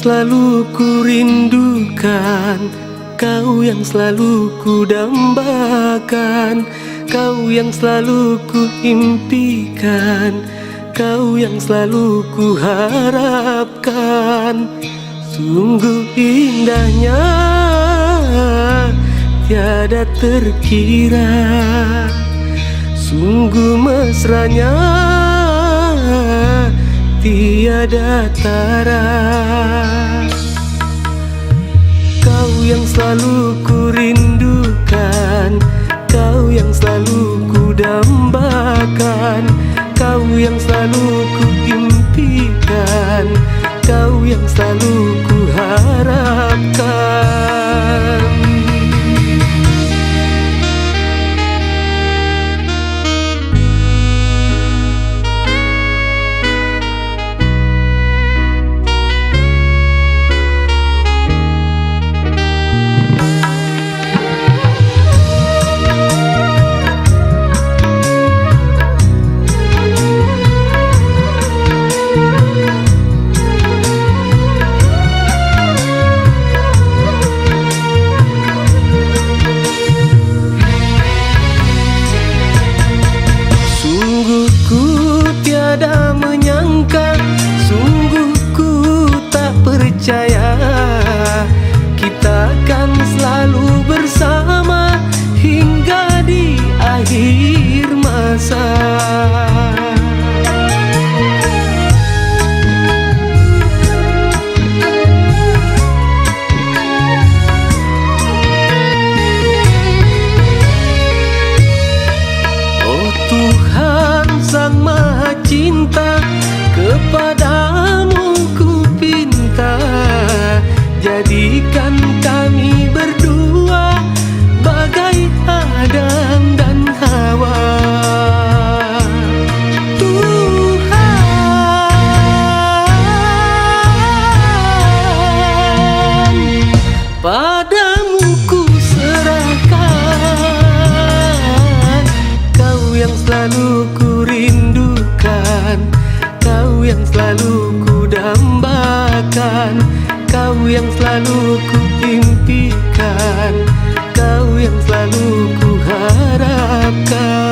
selalu ku rindukan, kau yang selalu ku dambakan, kau yang selalu ku impikan, kau yang selalu ku harapkan. Sungguh indahnya tiada terkira, sungguh mesranya tiada tara. Kau yang selalu ku rindukan, kau yang selalu ku dambakan, kau yang selalu ku impikan, kau yang selalu ku harapkan. Tiada menyangka, sungguh ku tak percaya, kita akan selalu bersama hingga di akhir masa. Oh Tuhan Sang Maha Cinta, kepadamu ku pinta, jadikan kami berdua bagai Adam dan Hawa. Tuhan, padamu ku serahkan, kau yang selalu ku rindukan, kau yang selalu ku dambakan, kau yang selalu ku impikan, kau yang selalu ku harapkan.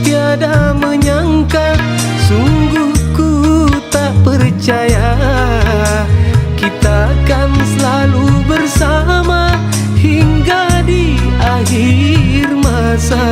Tiada menyangka, sungguh ku tak percaya, kita akan selalu bersama hingga di akhir masa.